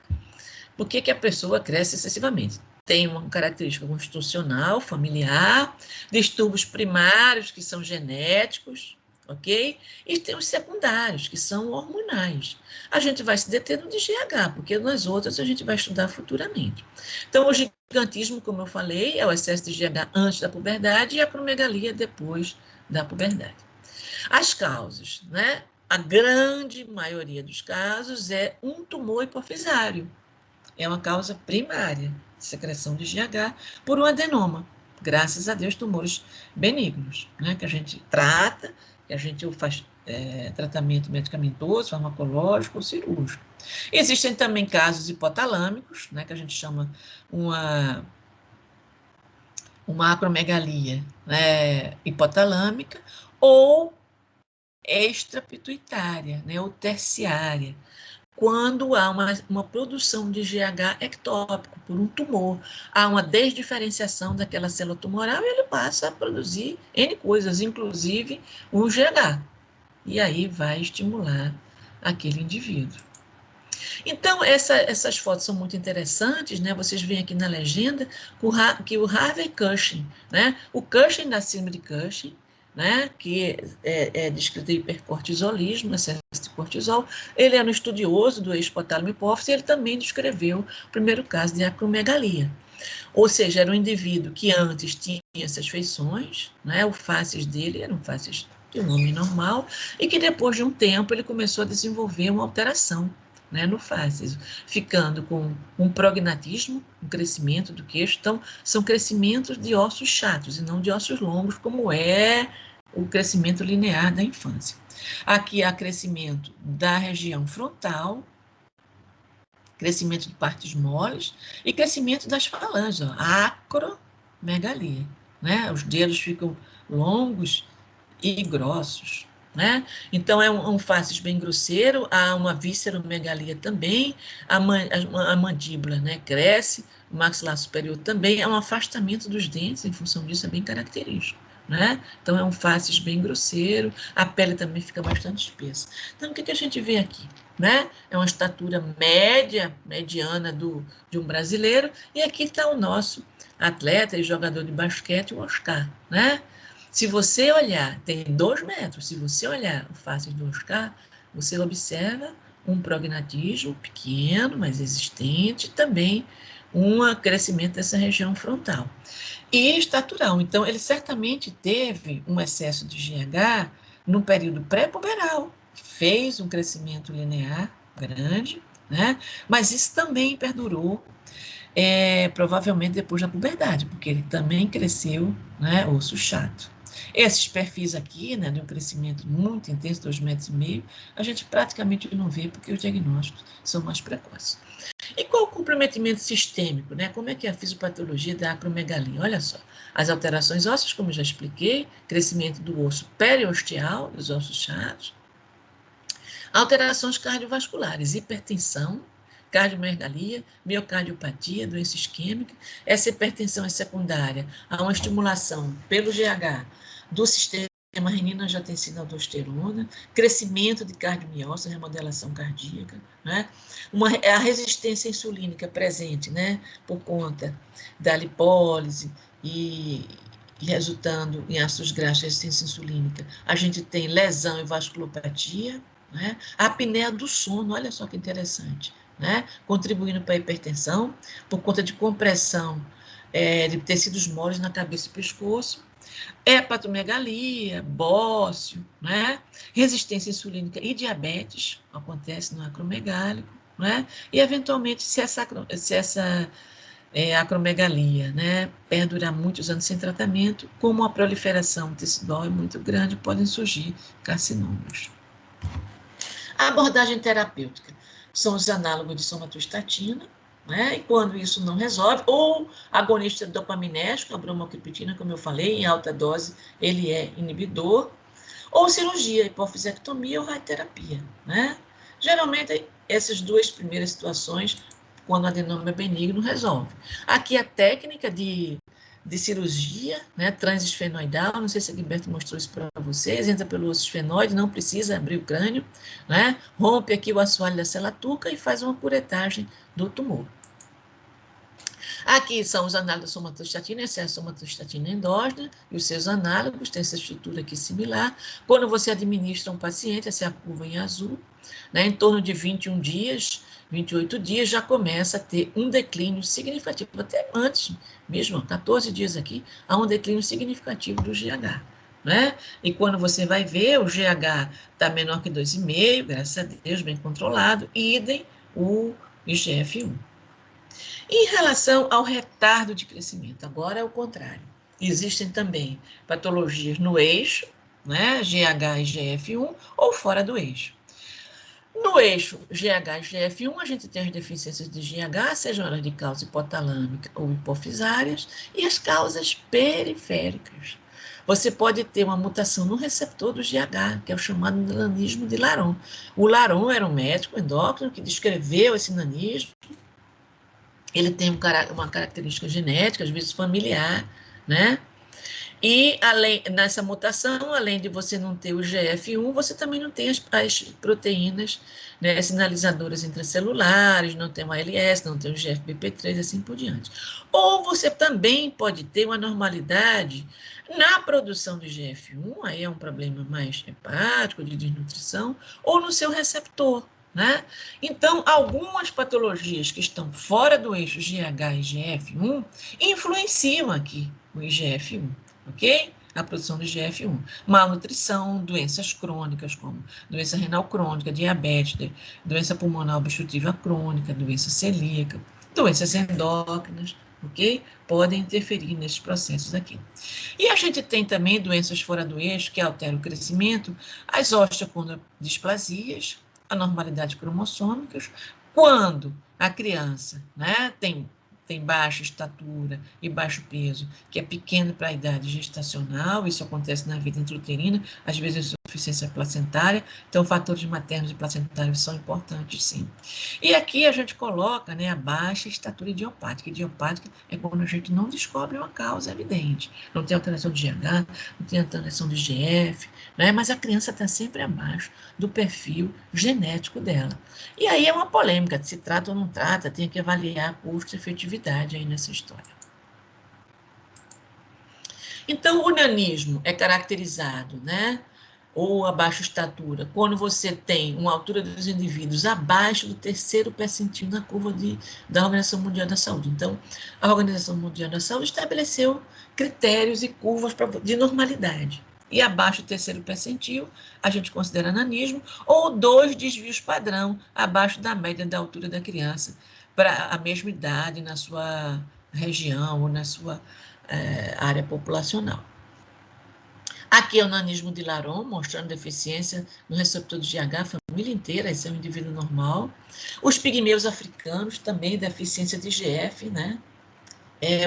Por que a pessoa cresce excessivamente? Tem uma característica constitucional, familiar, distúrbios primários, que são genéticos, ok? E tem os secundários, que são hormonais. A gente vai se deter no de GH, porque nas outras a gente vai estudar futuramente. Então, o gigantismo, como eu falei, é o excesso de GH antes da puberdade e a acromegalia depois da puberdade. As causas, né? A grande maioria dos casos é um tumor hipofisário. É uma causa primária de secreção de GH por um adenoma. Graças a Deus, tumores benignos, né? Que a gente trata, que a gente faz tratamento medicamentoso, farmacológico ou cirúrgico. Existem também casos hipotalâmicos, né? Que a gente chama uma acromegalia, né, hipotalâmica, ou extrapituitária, né, ou terciária, quando há uma produção de GH ectópico por um tumor, há uma desdiferenciação daquela célula tumoral e ele passa a produzir N coisas, inclusive um GH, e aí vai estimular aquele indivíduo. Então, essas fotos são muito interessantes, né? Vocês veem aqui na legenda que o Harvey Cushing, né? O Cushing da síndrome de Cushing, né? Que é descrito em hipercortisolismo, excesso de cortisol, ele era um estudioso do eixo hipotálamo-hipófise e ele também descreveu o primeiro caso de acromegalia. Ou seja, era um indivíduo que antes tinha essas feições, né? O faces dele eram faces de um homem normal, e que depois de um tempo ele começou a desenvolver uma alteração, né, no faces, ficando com um prognatismo, um crescimento do queixo. Então, são crescimentos de ossos chatos e não de ossos longos, como é o crescimento linear da infância. Aqui há crescimento da região frontal, crescimento de partes moles e crescimento das falanges, ó, acromegalia, né? Os dedos ficam longos e grossos, né? Então, é um facies bem grosseiro, há uma visceromegalia também, a mandíbula, né, cresce, o maxilar superior também, é um afastamento dos dentes, em função disso é bem característico, né? Então, é um facies bem grosseiro, a pele também fica bastante espessa. Então, o que a gente vê aqui? Né? É uma estatura média, mediana de um brasileiro, e aqui está o nosso atleta e jogador de basquete, o Oscar, né? Se você olhar, tem 2 metros, se você olhar o facies do Oscar, você observa um prognatismo pequeno, mas existente, também um crescimento dessa região frontal. E estatural, então ele certamente teve um excesso de GH no período pré-puberal, fez um crescimento linear grande, né? Mas isso também perdurou, provavelmente depois da puberdade, porque ele também cresceu, né, osso chato. Esses perfis aqui, né, de um crescimento muito intenso, 2,5 metros, a gente praticamente não vê, porque os diagnósticos são mais precoces. E qual o comprometimento sistêmico, né? Como é que é a fisiopatologia da acromegalia? Olha só, as alterações ósseas, como eu já expliquei, crescimento do osso periosteal, dos ossos chatos, alterações cardiovasculares, hipertensão, cardiomegalia, miocardiopatia, doença isquêmica. Essa hipertensão é secundária a uma estimulação pelo GH do sistema renina-angiotensina-aldosterona, crescimento de cardiomiose, remodelação cardíaca, né? A resistência insulínica presente, né? Por conta da lipólise e resultando em ácidos graxos, resistência insulínica. A gente tem lesão e vasculopatia, né? A apneia do sono, olha só que interessante, né? Contribuindo para a hipertensão, por conta de compressão de tecidos moles na cabeça e pescoço, hepatomegalia, bócio, né? Resistência insulínica e diabetes, acontece no acromegálico, né? E, eventualmente, se essa acromegalia, né, perdurar muitos anos sem tratamento, como a proliferação tecidual é muito grande, podem surgir carcinomas. A abordagem terapêutica são os análogos de somatostatina, né? E quando isso não resolve, ou agonista dopaminérgico, a bromocriptina, como eu falei, em alta dose, ele é inibidor, ou cirurgia, hipofisectomia ou radioterapia, né? Geralmente, essas 2 primeiras situações, quando o adenoma é benigno, resolve. Aqui a técnica de cirurgia, né, transesfenoidal, não sei se a Gilberto mostrou isso para vocês, entra pelo osso esfenoide, não precisa abrir o crânio, né, rompe aqui o assoalho da célula túca e faz uma curetagem do tumor. Aqui são os análogos da somatostatina, essa é a somatostatina endógena, e os seus análogos, tem essa estrutura aqui similar. Quando você administra um paciente, essa é a curva em azul, né, em torno de 21 dias, 28 dias, já começa a ter um declínio significativo, até antes mesmo, 14 dias aqui, há um declínio significativo do GH. Né? E quando você vai ver, o GH está menor que 2,5, graças a Deus, bem controlado, idem o IGF-1. Em relação ao retardo de crescimento, agora é o contrário. Existem também patologias no eixo, né, GH e GF1, ou fora do eixo. No eixo GH e GF1, a gente tem as deficiências de GH, sejam elas de causa hipotalâmica ou hipofisárias, e as causas periféricas. Você pode ter uma mutação no receptor do GH, que é o chamado nanismo de Laron. O Laron era um médico endócrino que descreveu esse nanismo. Ele tem uma característica genética, às vezes familiar, né? E nessa mutação, além de você não ter o GF1, você também não tem as proteínas, né, sinalizadoras intracelulares, não tem o ALS, não tem o GFBP3, assim por diante. Ou você também pode ter uma normalidade na produção do GF1, aí é um problema mais hepático, de desnutrição, ou no seu receptor, né? Então, algumas patologias que estão fora do eixo GH e IGF-1 influenciam aqui o IGF-1, ok? A produção do IGF-1. Malnutrição, doenças crônicas, como doença renal crônica, diabetes, doença pulmonar obstrutiva crônica, doença celíaca, doenças endócrinas, ok? Podem interferir nesses processos aqui. E a gente tem também doenças fora do eixo que alteram o crescimento, as osteocondrodisplasias, anormalidades cromossômicas, quando a criança, né, tem baixa estatura e baixo peso, que é pequeno para a idade gestacional, isso acontece na vida intrauterina, às vezes insuficiência placentária, então fatores maternos e placentários são importantes, sim. E aqui a gente coloca, né, a baixa estatura idiopática. Idiopática é quando a gente não descobre uma causa evidente, não tem alteração de GH, não tem alteração de GF, né, mas a criança está sempre abaixo do perfil genético dela. E aí é uma polêmica, se trata ou não trata, tem que avaliar custo e efetividade aí nessa história. Então, o nanismo é caracterizado, né, ou a baixa estatura, quando você tem uma altura dos indivíduos abaixo do terceiro percentil na curva da Organização Mundial da Saúde. Então, a Organização Mundial da Saúde estabeleceu critérios e curvas de normalidade. E abaixo do terceiro percentil, a gente considera nanismo, ou 2 desvios padrão abaixo da média da altura da criança, para a mesma idade na sua região ou na sua área populacional. Aqui é o nanismo de Laron, mostrando deficiência no receptor de GH, a família inteira, esse é um indivíduo normal. Os pigmeus africanos, também deficiência de GF, né? É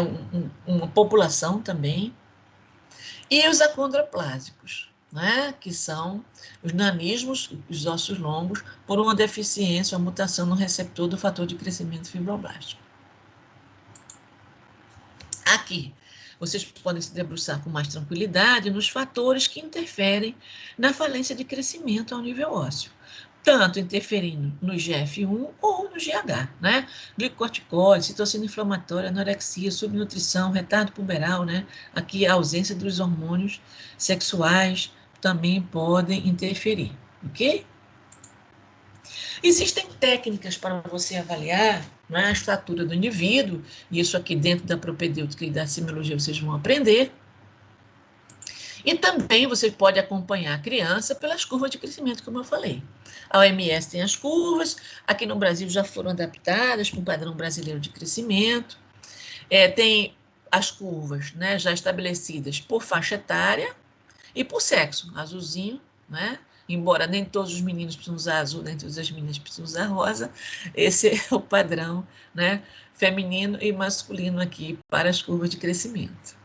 uma população também. E os acondroplásicos, né? Que são os nanismos, os ossos longos, por uma deficiência, uma mutação no receptor do fator de crescimento fibroblástico. Aqui, vocês podem se debruçar com mais tranquilidade nos fatores que interferem na falência de crescimento ao nível ósseo, tanto interferindo no GF1 ou no GH, né? Glicocorticoide, citocina inflamatória, anorexia, subnutrição, retardo puberal, né? Aqui a ausência dos hormônios sexuais também podem interferir, ok? Existem técnicas para você avaliar, né, a estatura do indivíduo, e isso aqui dentro da propedêutica e da semiologia vocês vão aprender. E também você pode acompanhar a criança pelas curvas de crescimento, como eu falei. A OMS tem as curvas, aqui no Brasil já foram adaptadas para o padrão brasileiro de crescimento. Tem as curvas, né, já estabelecidas por faixa etária e por sexo, azulzinho, né? Embora nem todos os meninos precisam usar azul, nem todas as meninas precisam usar rosa, esse é o padrão, né, feminino e masculino aqui para as curvas de crescimento.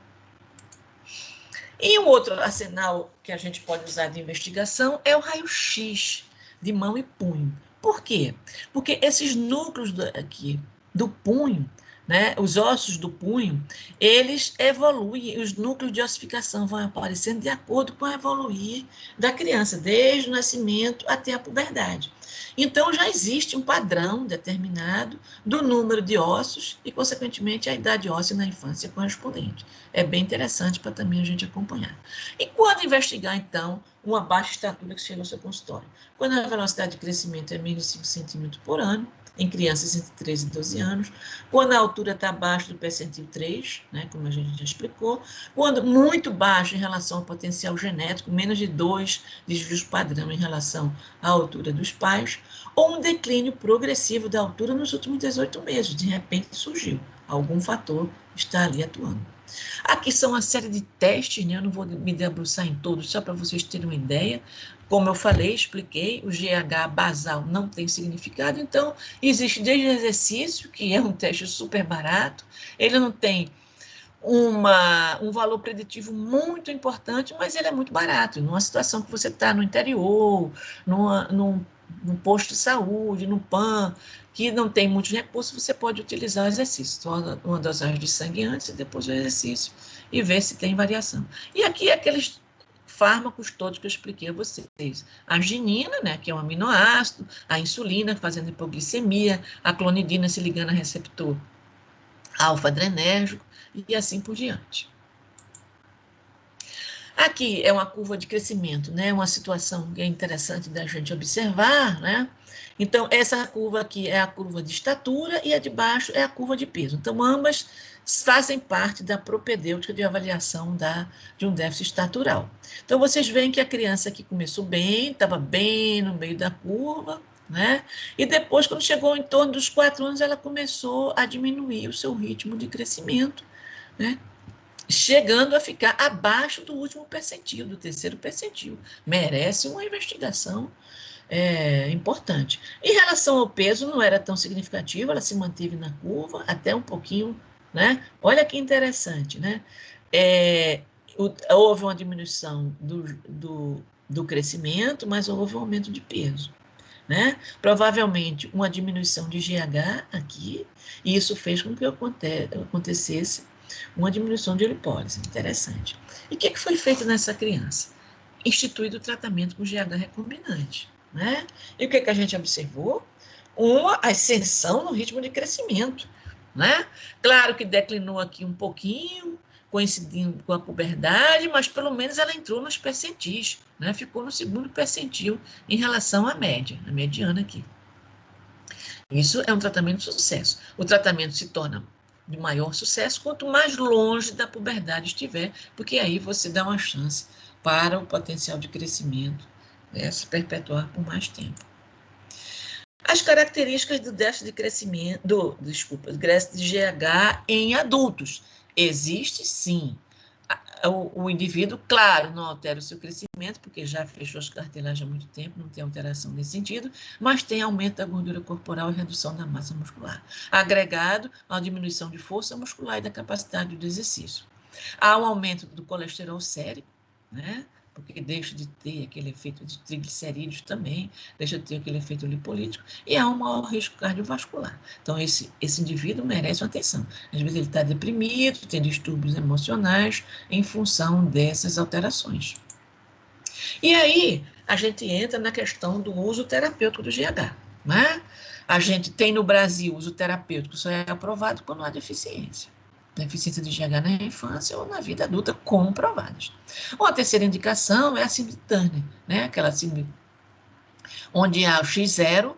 E um outro arsenal que a gente pode usar de investigação é o raio-x de mão e punho. Por quê? Porque esses núcleos aqui do punho, né, os ossos do punho, eles evoluem, os núcleos de ossificação vão aparecendo de acordo com o evoluir da criança, desde o nascimento até a puberdade. Então, já existe um padrão determinado do número de ossos e, consequentemente, a idade óssea na infância correspondente. É bem interessante para também a gente acompanhar. E quando investigar, então, uma baixa estatura que chega ao seu consultório? Quando a velocidade de crescimento é menos de 5 centímetros por ano, em crianças entre 13 e 12 anos, quando a altura está abaixo do percentil 3, né, como a gente já explicou, quando muito baixo em relação ao potencial genético, menos de 2 desvios padrão em relação à altura dos pais, ou um declínio progressivo da altura nos últimos 18 meses, de repente surgiu, algum fator está ali atuando. Aqui são uma série de testes, né? Eu não vou me debruçar em todos, só para vocês terem uma ideia. Como eu falei, expliquei, o GH basal não tem significado, então existe desde o exercício, que é um teste super barato, ele não tem um valor preditivo muito importante, mas ele é muito barato. Numa situação que você está no interior, num posto de saúde, no PAN, que não tem muitos recursos, você pode utilizar o exercício. Uma dosagem de sangue antes e depois o exercício e ver se tem variação. E aqui aqueles fármacos todos que eu expliquei a vocês. A arginina, né, que é um aminoácido, a insulina fazendo hipoglicemia, a clonidina se ligando a receptor alfa-adrenérgico e assim por diante. Aqui é uma curva de crescimento, né? Uma situação que é interessante da gente observar, né? Então, essa curva aqui é a curva de estatura e a de baixo é a curva de peso. Então, ambas fazem parte da propedêutica de avaliação de um déficit estatural. Então, vocês veem que a criança aqui começou bem, estava bem no meio da curva, né? E depois, quando chegou em torno dos 4 anos, ela começou a diminuir o seu ritmo de crescimento, né? Chegando a ficar abaixo do último percentil, do terceiro percentil. Merece uma investigação importante. Em relação ao peso, não era tão significativo, ela se manteve na curva, até um pouquinho, né? Olha que interessante, né? Houve uma diminuição do crescimento, mas houve um aumento de peso, né? Provavelmente uma diminuição de GH aqui, e isso fez com que acontecesse uma diminuição de lipólise. Interessante. E o que foi feito nessa criança? Instituído o tratamento com GH recombinante, né? E o que a gente observou? Uma ascensão no ritmo de crescimento, né? Claro que declinou aqui um pouquinho, coincidindo com a puberdade, mas pelo menos ela entrou nos percentis, né? Ficou no segundo percentil em relação à média, a mediana aqui. Isso é um tratamento de sucesso. O tratamento se torna de maior sucesso quanto mais longe da puberdade estiver, porque aí você dá uma chance para o potencial de crescimento, né, se perpetuar por mais tempo. As características do déficit de crescimento, déficit de GH em adultos. Existe sim. O indivíduo, claro, não altera o seu crescimento, porque já fechou as cartilagens há muito tempo, não tem alteração nesse sentido, mas tem aumento da gordura corporal e redução da massa muscular, agregado à diminuição de força muscular e da capacidade do exercício. Há um aumento do colesterol sérico, né? Porque deixa de ter aquele efeito de triglicerídeos também, deixa de ter aquele efeito lipolítico, e há um maior risco cardiovascular. Então, esse indivíduo merece uma atenção. Às vezes ele está deprimido, tem distúrbios emocionais em função dessas alterações. E aí, a gente entra na questão do uso terapêutico do GH, né? A gente tem no Brasil uso terapêutico, só é aprovado quando há deficiência de GH na infância ou na vida adulta comprovadas. Uma terceira indicação é a síndrome de Turner, né? Aquela síndrome onde há o X0,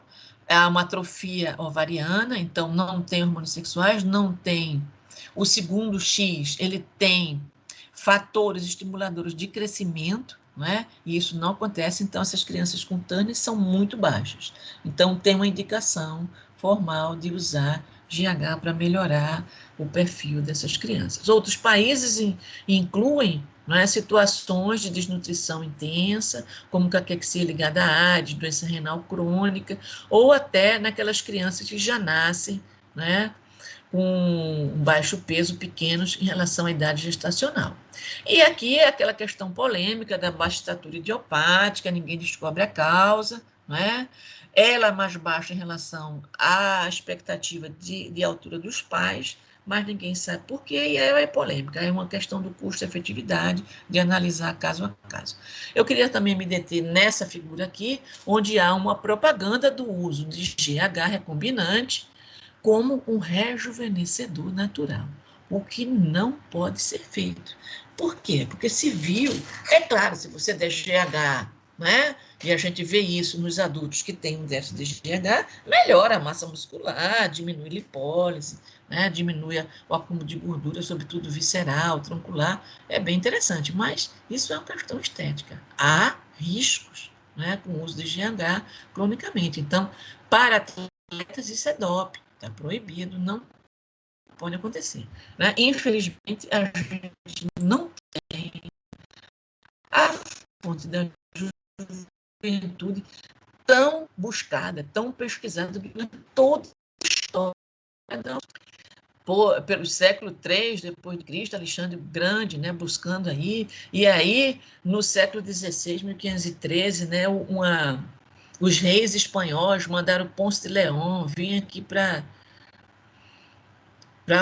há uma atrofia ovariana, então não tem hormônios sexuais, não tem o segundo X, ele tem fatores estimuladores de crescimento, não é? E isso não acontece, então essas crianças com Turner são muito baixas. Então tem uma indicação formal de usar GH para melhorar o perfil dessas crianças. Outros países incluem, não é, situações de desnutrição intensa, como caquexia ligada à AIDS, doença renal crônica, ou até naquelas crianças que já nascem, né, com baixo peso, pequenos em relação à idade gestacional. E aqui é aquela questão polêmica da baixa estatura idiopática, ninguém descobre a causa, não é? Ela é mais baixa em relação à expectativa de altura dos pais, mas ninguém sabe por quê, e é polêmica, é uma questão do custo-efetividade, de analisar caso a caso. Eu queria também me deter nessa figura aqui, onde há uma propaganda do uso de GH recombinante como um rejuvenescedor natural, o que não pode ser feito. Por quê? Porque se viu, é claro, se você der GH, né, e a gente vê isso nos adultos que têm um déficit de GH, melhora a massa muscular, diminui a lipólise, né, diminui o acúmulo de gordura, sobretudo visceral, troncular, é bem interessante, mas isso é uma questão estética. Há riscos, né, com o uso de GH cronicamente. Então, para atletas, isso é doping, está proibido, não pode acontecer. Né? Infelizmente, a gente não tem a fonte da juventude tão buscada, tão pesquisada durante toda a história. Então, pelo século III depois de Cristo, Alexandre o Grande, né, buscando aí, e aí no século XVI, 1513, né, os reis espanhóis mandaram Ponce de León vir aqui para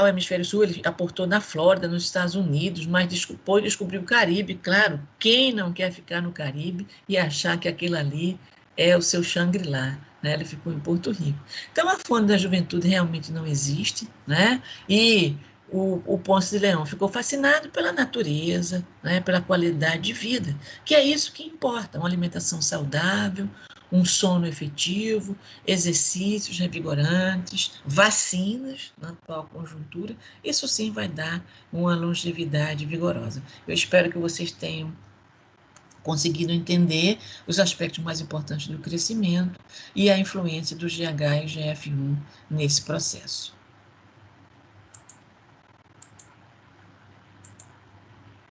o hemisfério sul, ele aportou na Flórida, nos Estados Unidos, mas depois descobriu o Caribe, claro, quem não quer ficar no Caribe e achar que aquilo ali é o seu Shangri-La, né? Ele ficou em Porto Rico. Então, a fonte da juventude realmente não existe, né? E o Ponce de Leão ficou fascinado pela natureza, né? Pela qualidade de vida, que é isso que importa, uma alimentação saudável, um sono efetivo, exercícios revigorantes, vacinas na atual conjuntura, isso sim vai dar uma longevidade vigorosa. Eu espero que vocês tenham conseguindo entender os aspectos mais importantes do crescimento e a influência do GH e GF1 nesse processo.